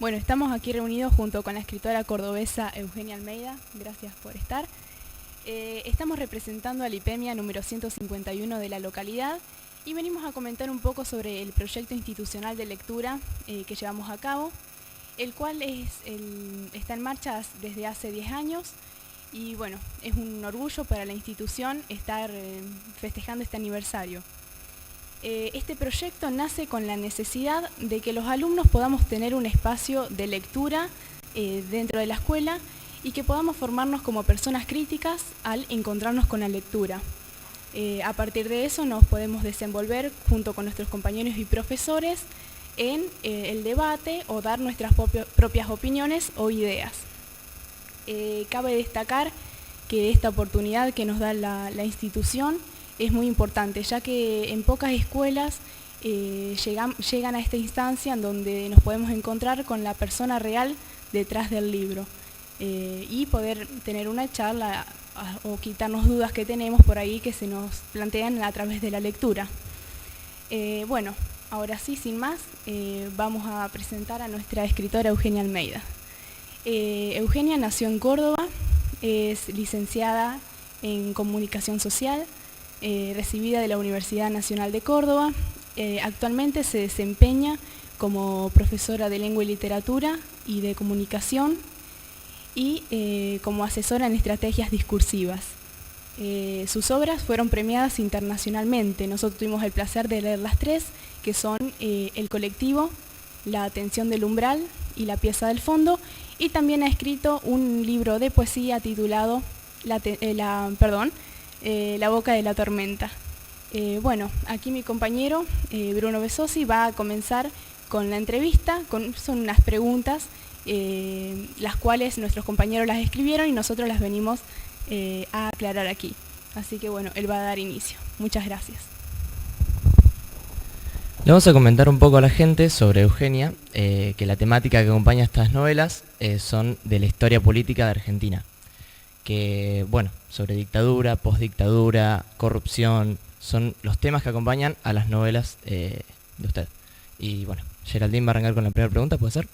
Bueno, estamos aquí reunidos junto con la escritora cordobesa Eugenia Almeida. Gracias por estar. Estamos representando a la IPEMIA número 151 de la localidad y venimos a comentar un poco sobre el proyecto institucional de lectura que llevamos a cabo, el cual está en marcha desde hace 10 años y bueno, es un orgullo para la institución estar festejando este aniversario. Este proyecto nace con la necesidad de que los alumnos podamos tener un espacio de lectura dentro de la escuela y que podamos formarnos como personas críticas al encontrarnos con la lectura. A partir de eso nos podemos desenvolver junto con nuestros compañeros y profesores en el debate o dar nuestras propias opiniones o ideas. Cabe destacar que esta oportunidad que nos da la institución es muy importante, ya que en pocas escuelas llegan a esta instancia en donde nos podemos encontrar con la persona real detrás del libro y poder tener una charla o quitarnos dudas que tenemos por ahí que se nos plantean a través de la lectura. Bueno, ahora sí, sin más, vamos a presentar a nuestra escritora Eugenia Almeida. Eugenia nació en Córdoba, es licenciada en Comunicación Social, recibida de la Universidad Nacional de Córdoba. Actualmente se desempeña como profesora de Lengua y Literatura y de Comunicación y como asesora en estrategias discursivas. Sus obras fueron premiadas internacionalmente. Nosotros tuvimos el placer de leer las tres, que son El colectivo, La atención del umbral y La pieza del fondo, y también ha escrito un libro de poesía titulado La boca de la tormenta. Bueno, aquí mi compañero Bruno Besosi va a comenzar con la entrevista, son unas preguntas, las cuales nuestros compañeros las escribieron y nosotros las venimos a aclarar aquí. Así que bueno, él va a dar inicio. Muchas gracias. Le vamos a comentar un poco a la gente sobre Eugenia, que la temática que acompaña estas novelas son de la historia política de Argentina. Que, bueno, sobre dictadura, postdictadura, corrupción, son los temas que acompañan a las novelas de usted. Y bueno, Geraldine va a arrancar con la primera pregunta, ¿puede ser?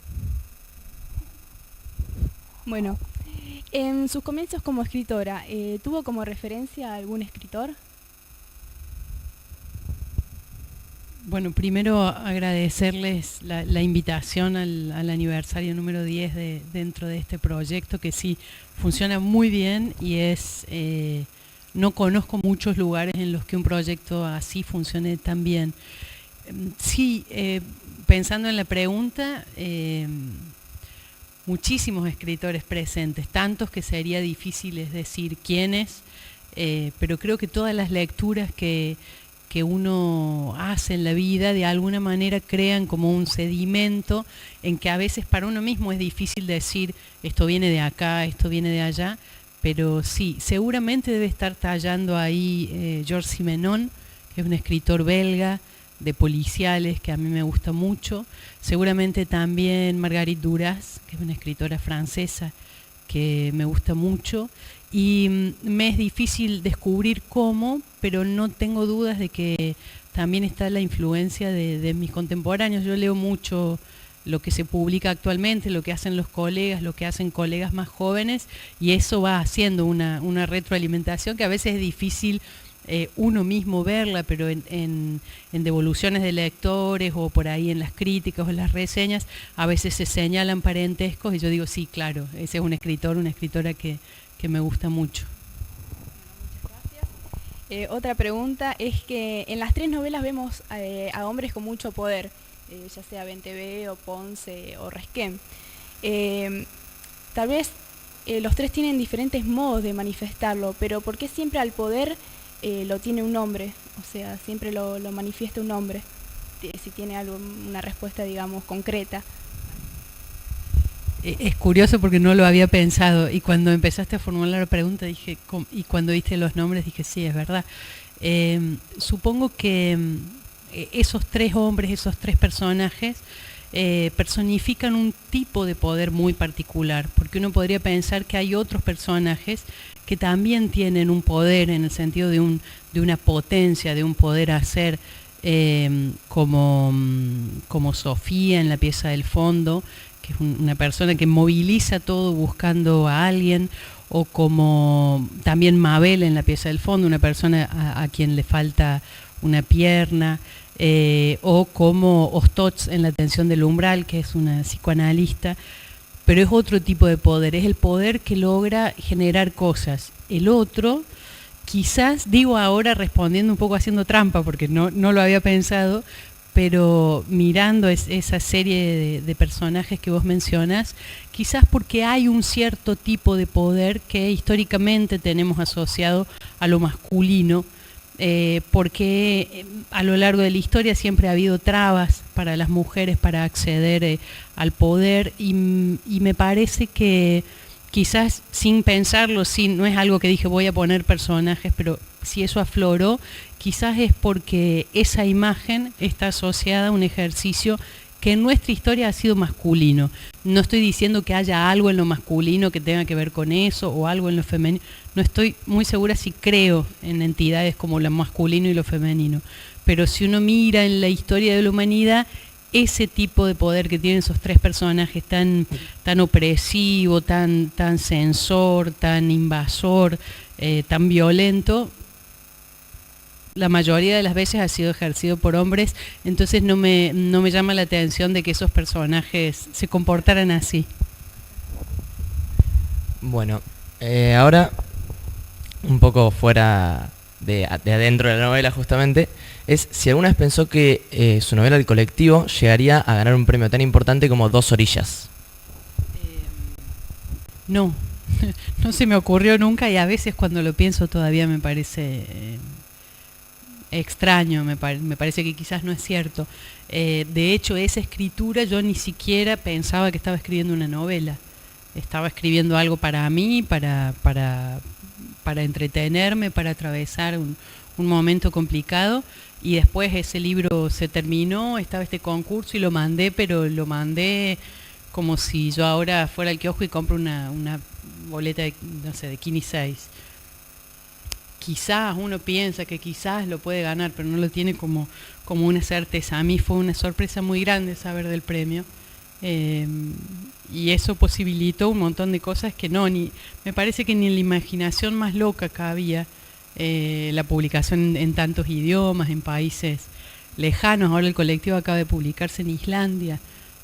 Bueno, en sus comienzos como escritora, ¿tuvo como referencia a algún escritor? Bueno, primero agradecerles la invitación al aniversario número 10 dentro de este proyecto, que sí funciona muy bien y no conozco muchos lugares en los que un proyecto así funcione tan bien. Sí, pensando en la pregunta, muchísimos escritores presentes, tantos que sería difícil decir quiénes, pero creo que todas las lecturas que uno hace en la vida de alguna manera crean como un sedimento en que a veces para uno mismo es difícil decir esto viene de acá, esto viene de allá, pero sí, seguramente debe estar tallando ahí Georges Simenon, que es un escritor belga de policiales que a mí me gusta mucho, seguramente también Marguerite Duras, que es una escritora francesa que me gusta mucho, y me es difícil descubrir cómo, pero no tengo dudas de que también está la influencia de mis contemporáneos. Yo leo mucho lo que se publica actualmente, lo que hacen los colegas, lo que hacen colegas más jóvenes, y eso va haciendo una retroalimentación que a veces es difícil uno mismo verla, pero en devoluciones de lectores o por ahí en las críticas o en las reseñas, a veces se señalan parentescos y yo digo, sí, claro, ese es un escritor, una escritora que me gusta mucho. Muchas gracias. Otra pregunta es que en las tres novelas vemos a hombres con mucho poder, ya sea Bentebé o Ponce o Resquem. Tal vez los tres tienen diferentes modos de manifestarlo, pero ¿por qué siempre al poder lo tiene un hombre? O sea, siempre lo manifiesta un hombre, si tiene una respuesta, digamos, concreta. Es curioso porque no lo había pensado y cuando empezaste a formular la pregunta dije, y cuando diste los nombres dije, sí, es verdad. Supongo que esos tres hombres, esos tres personajes personifican un tipo de poder muy particular, porque uno podría pensar que hay otros personajes que también tienen un poder en el sentido de una potencia, de un poder hacer, como Sofía en La pieza del fondo, que es una persona que moviliza todo buscando a alguien, o como también Mabel en La pieza del fondo, una persona a quien le falta una pierna, o como Ostotz en La tensión del umbral, que es una psicoanalista, pero es otro tipo de poder, es el poder que logra generar cosas. El otro, quizás, digo ahora respondiendo un poco haciendo trampa, porque no lo había pensado, pero mirando esa serie de personajes que vos mencionas, quizás porque hay un cierto tipo de poder que históricamente tenemos asociado a lo masculino, porque a lo largo de la historia siempre ha habido trabas para las mujeres para acceder al poder, y me parece que quizás sin pensarlo, no es algo que dije voy a poner personajes, pero si eso afloró, quizás es porque esa imagen está asociada a un ejercicio que en nuestra historia ha sido masculino. No estoy diciendo que haya algo en lo masculino que tenga que ver con eso, o algo en lo femenino. No estoy muy segura si creo en entidades como lo masculino y lo femenino. Pero si uno mira en la historia de la humanidad, ese tipo de poder que tienen esos tres personajes tan opresivo, tan censor, tan invasor, tan violento, la mayoría de las veces ha sido ejercido por hombres. Entonces no me llama la atención de que esos personajes se comportaran así. Bueno, ahora un poco fuera de adentro de la novela justamente, es si alguna vez pensó que su novela El colectivo llegaría a ganar un premio tan importante como Dos orillas. No, no se me ocurrió nunca, y a veces cuando lo pienso todavía me parece extraño, me parece que quizás no es cierto. De hecho, esa escritura yo ni siquiera pensaba que estaba escribiendo una novela. Estaba escribiendo algo para mí, para entretenerme, para atravesar un momento complicado, y después ese libro se terminó, estaba este concurso y lo mandé, pero lo mandé como si yo ahora fuera al kiosco y compro una boleta de, no sé, de Kini 6. Quizás uno piensa que quizás lo puede ganar, pero no lo tiene como una certeza. A mí fue una sorpresa muy grande saber del premio, y eso posibilitó un montón de cosas que me parece que ni en la imaginación más loca cabía, la publicación en tantos idiomas, en países lejanos. Ahora el colectivo acaba de publicarse en Islandia,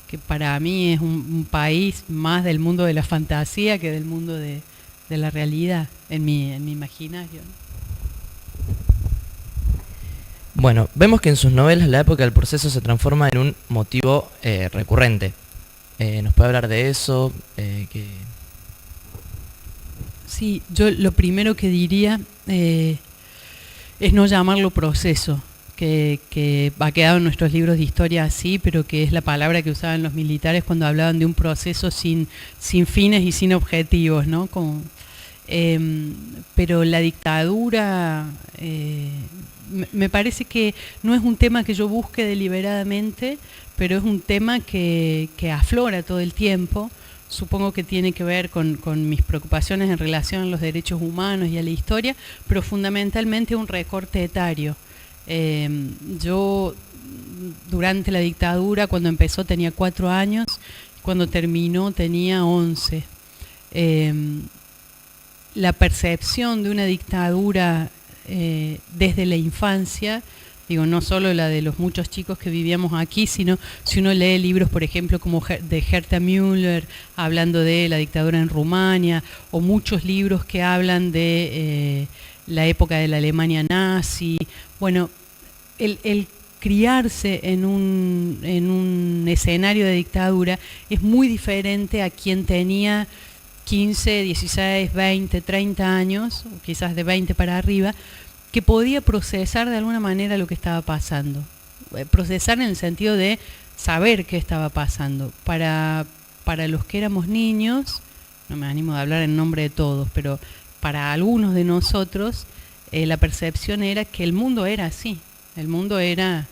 que para mí es un país más del mundo de la fantasía que del mundo de la realidad, en mi imaginario. Bueno, vemos que en sus novelas la época del proceso se transforma en un motivo recurrente. ¿Nos puede hablar de eso? Sí, yo lo primero que diría es no llamarlo proceso, que ha quedado en nuestros libros de historia así, pero que es la palabra que usaban los militares cuando hablaban de un proceso sin fines y sin objetivos, ¿no? Pero la dictadura, me parece que no es un tema que yo busque deliberadamente, pero es un tema que aflora todo el tiempo. Supongo que tiene que ver con mis preocupaciones en relación a los derechos humanos y a la historia, pero fundamentalmente un recorte etario. Yo durante la dictadura, cuando empezó tenía 4 años, cuando terminó tenía 11. La percepción de una dictadura desde la infancia, digo, no solo la de los muchos chicos que vivíamos aquí, sino si uno lee libros, por ejemplo, como de Herta Müller, hablando de la dictadura en Rumania, o muchos libros que hablan de la época de la Alemania nazi. Bueno, el criarse en un escenario de dictadura es muy diferente a quien tenía 15, 16, 20, 30 años, o quizás de 20 para arriba, que podía procesar de alguna manera lo que estaba pasando. Procesar en el sentido de saber qué estaba pasando. Para los que éramos niños, no me animo a hablar en nombre de todos, pero para algunos de nosotros, la percepción era que el mundo era así. El mundo era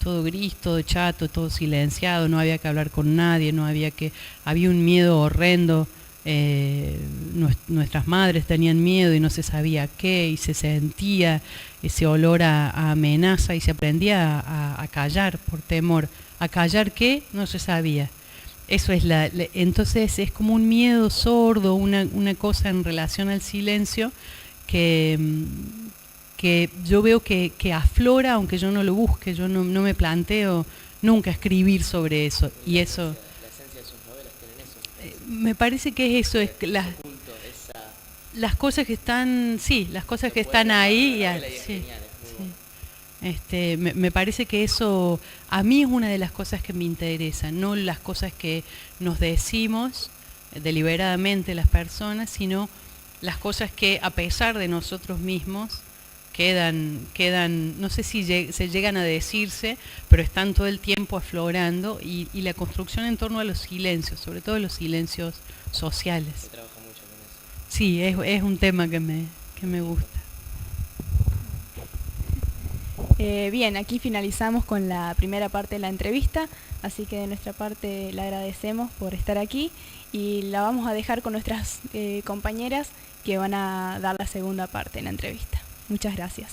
todo gris, todo chato, todo silenciado, no había que hablar con nadie, había un miedo horrendo. Nuestras madres tenían miedo y no se sabía qué, y se sentía ese olor a amenaza, y se aprendía a callar por temor. ¿A callar qué? No se sabía. Eso es entonces es como un miedo sordo, una cosa en relación al silencio que yo veo que aflora, aunque yo no lo busque. Yo no me planteo nunca escribir sobre eso. Y eso... La esencia de sus novelas tienen eso. Me parece que es eso, es las cosas que están, sí, las cosas que están ahí. Sí. Me parece que eso a mí es una de las cosas que me interesa, no las cosas que nos decimos deliberadamente las personas, sino las cosas que a pesar de nosotros mismos quedan, no sé si se llegan a decirse, pero están todo el tiempo aflorando, y la construcción en torno a los silencios, sobre todo los silencios sociales. Se trabaja mucho con eso. Sí, es un tema que me gusta. Bien, aquí finalizamos con la primera parte de la entrevista, así que de nuestra parte le agradecemos por estar aquí y la vamos a dejar con nuestras compañeras que van a dar la segunda parte de la entrevista. Muchas gracias.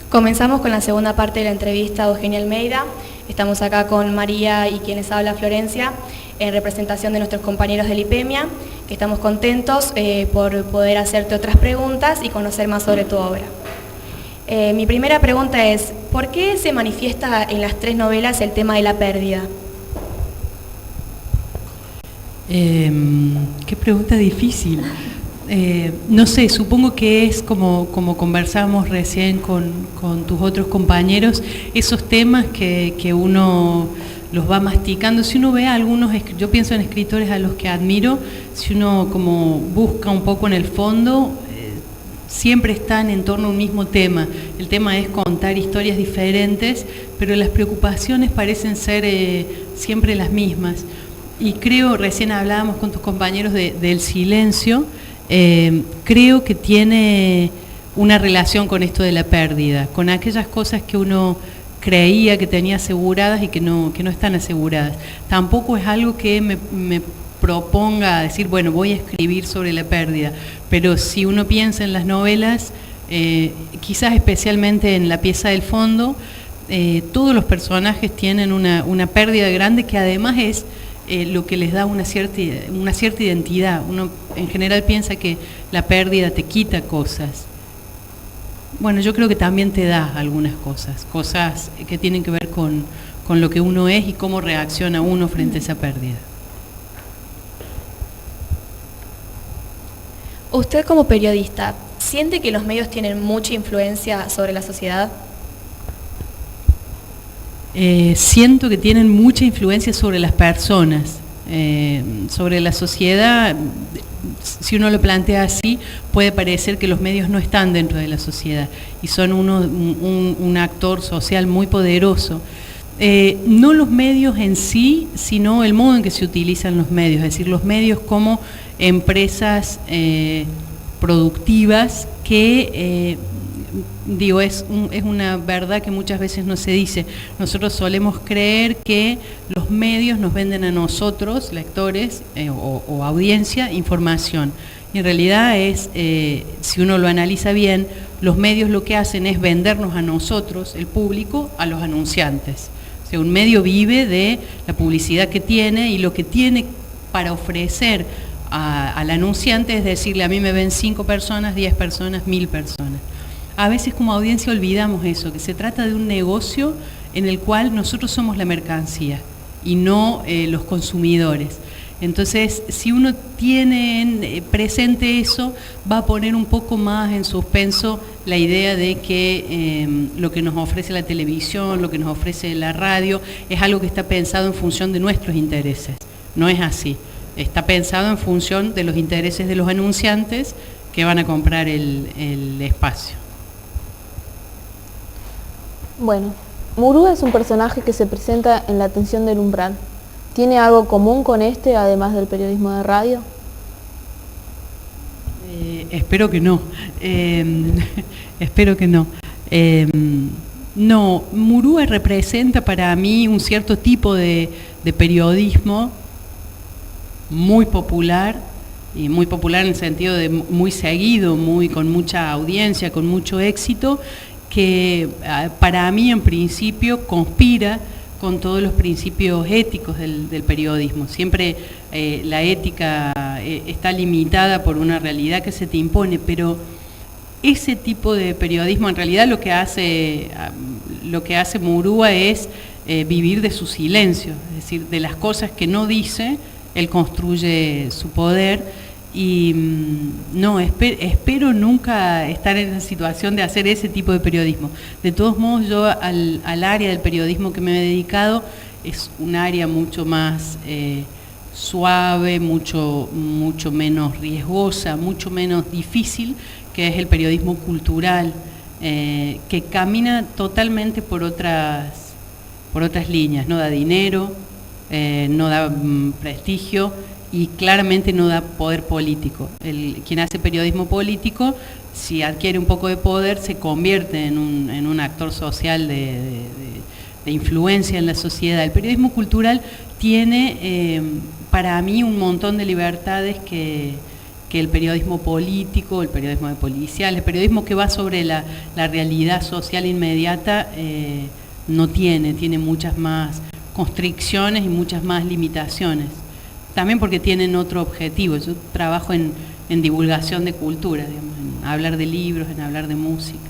Comenzamos con la segunda parte de la entrevista a Eugenia Almeida. Estamos acá con María y quienes habla Florencia, en representación de nuestros compañeros del IPEMIA, que estamos contentos por poder hacerte otras preguntas y conocer más sobre tu obra. Mi primera pregunta es, ¿por qué se manifiesta en las 3 novelas el tema de la pérdida? Qué pregunta difícil. No sé, supongo que es como conversamos recién con tus otros compañeros, esos temas que uno los va masticando. Si uno ve a algunos, yo pienso en escritores a los que admiro, si uno como busca un poco en el fondo, siempre están en torno a un mismo tema. El tema es contar historias diferentes, pero las preocupaciones parecen ser siempre las mismas. Y creo, recién hablábamos con tus compañeros del silencio, creo que tiene una relación con esto de la pérdida, con aquellas cosas que uno creía que tenía aseguradas y que no están aseguradas. Tampoco es algo que me proponga decir, bueno, voy a escribir sobre la pérdida, pero si uno piensa en las novelas, quizás especialmente en La pieza del fondo, todos los personajes tienen una pérdida grande que además es lo que les da una cierta identidad. Uno en general piensa que la pérdida te quita cosas. Bueno, yo creo que también te da algunas cosas que tienen que ver con lo que uno es y cómo reacciona uno frente a esa pérdida. Usted como periodista, ¿siente que los medios tienen mucha influencia sobre la sociedad? Siento que tienen mucha influencia sobre las personas, sobre la sociedad. Si uno lo plantea así, puede parecer que los medios no están dentro de la sociedad y son un actor social muy poderoso. No los medios en sí, sino el modo en que se utilizan los medios, es decir, los medios como empresas productivas que... es una verdad que muchas veces no se dice. Nosotros solemos creer que los medios nos venden a nosotros, lectores o audiencia, información. Y en realidad si uno lo analiza bien, los medios lo que hacen es vendernos a nosotros, el público, a los anunciantes. O sea, un medio vive de la publicidad que tiene y lo que tiene para ofrecer al anunciante es decirle, a mí me ven 5 personas, 10 personas, 1000 personas. A veces como audiencia olvidamos eso, que se trata de un negocio en el cual nosotros somos la mercancía y no los consumidores. Entonces, si uno tiene presente eso, va a poner un poco más en suspenso la idea de que lo que nos ofrece la televisión, lo que nos ofrece la radio, es algo que está pensado en función de nuestros intereses. no es así. Está pensado en función de los intereses de los anunciantes que van a comprar el espacio. Bueno, Murúa es un personaje que se presenta en La Atención del Umbral. ¿Tiene algo común con este, además del periodismo de radio? Espero que no. Espero que no. No, Murúa representa para mí un cierto tipo de periodismo muy popular, y muy popular en el sentido de muy seguido, con mucha audiencia, con mucho éxito, que para mí en principio conspira con todos los principios éticos del periodismo. Siempre la ética está limitada por una realidad que se te impone, pero ese tipo de periodismo en realidad lo que hace Murúa es vivir de su silencio, es decir, de las cosas que no dice, él construye su poder. Y no, espero nunca estar en la situación de hacer ese tipo de periodismo. De todos modos, yo al área del periodismo que me he dedicado es un área mucho más suave, mucho menos riesgosa, mucho menos difícil, que es el periodismo cultural, que camina totalmente por otras líneas. No da dinero, no da prestigio, y claramente no da poder político. Quien hace periodismo político, si adquiere un poco de poder, se convierte en un actor social de influencia en la sociedad. El periodismo cultural tiene, para mí, un montón de libertades que el periodismo político, el periodismo de policial, el periodismo que va sobre la realidad social inmediata, no tiene muchas más constricciones y muchas más limitaciones. También porque tienen otro objetivo. Yo trabajo en divulgación de cultura, digamos, en hablar de libros, en hablar de música.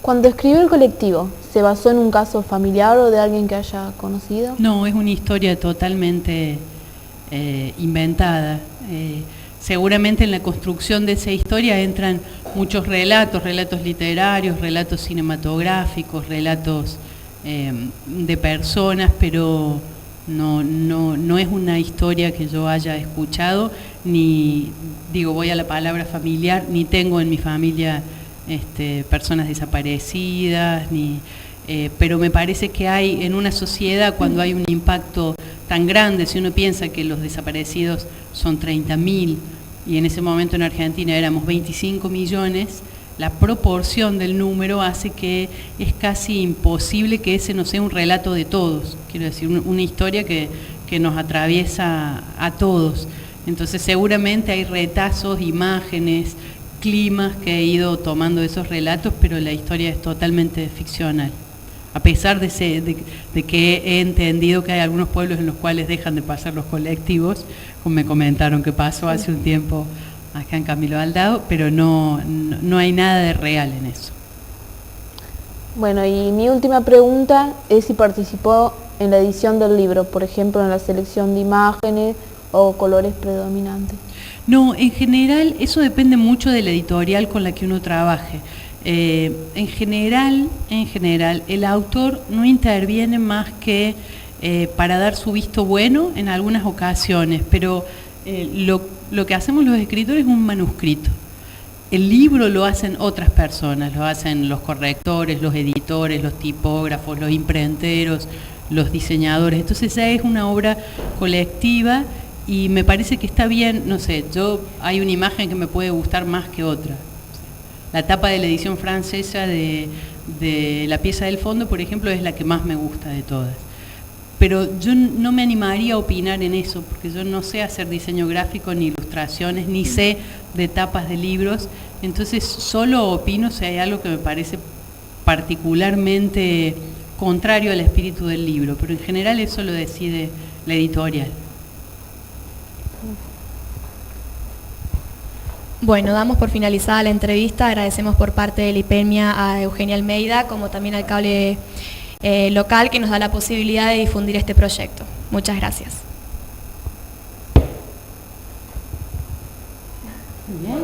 Cuando escribió El colectivo, ¿se basó en un caso familiar o de alguien que haya conocido? No, es una historia totalmente inventada. Seguramente en la construcción de esa historia entran muchos relatos literarios, relatos cinematográficos, relatos de personas, pero no es una historia que yo haya escuchado, ni voy a la palabra familiar, ni tengo en mi familia personas desaparecidas, pero me parece que hay en una sociedad, cuando hay un impacto tan grande, si uno piensa que los desaparecidos son 30.000 y en ese momento en Argentina éramos 25 millones, la proporción del número hace que es casi imposible que ese no sea un relato de todos, quiero decir, una historia que nos atraviesa a todos. Entonces seguramente hay retazos, imágenes, climas que he ido tomando de esos relatos, pero la historia es totalmente ficcional. A pesar de que he entendido que hay algunos pueblos en los cuales dejan de pasar los colectivos, como me comentaron que pasó hace un tiempo acá en Camilo Aldao, pero no hay nada de real en eso. Bueno, y mi última pregunta es si participó en la edición del libro, por ejemplo, en la selección de imágenes o colores predominantes. No, en general, eso depende mucho de la editorial con la que uno trabaje. En general, el autor no interviene más que para dar su visto bueno en algunas ocasiones, pero lo que hacemos los escritores es un manuscrito. El libro lo hacen otras personas, lo hacen los correctores, los editores, los tipógrafos, los imprenteros, los diseñadores. Entonces ya es una obra colectiva y me parece que está bien, no sé, hay una imagen que me puede gustar más que otra. La tapa de la edición francesa de La pieza del fondo, por ejemplo, es la que más me gusta de todas. Pero yo no me animaría a opinar en eso, porque yo no sé hacer diseño gráfico, ni ilustraciones, ni sé de tapas de libros. Entonces solo opino si hay algo que me parece particularmente contrario al espíritu del libro, pero en general eso lo decide la editorial. Bueno, damos por finalizada la entrevista. Agradecemos por parte de Lipemia a Eugenia Almeida, como también al cable local que nos da la posibilidad de difundir este proyecto. Muchas gracias. Bien.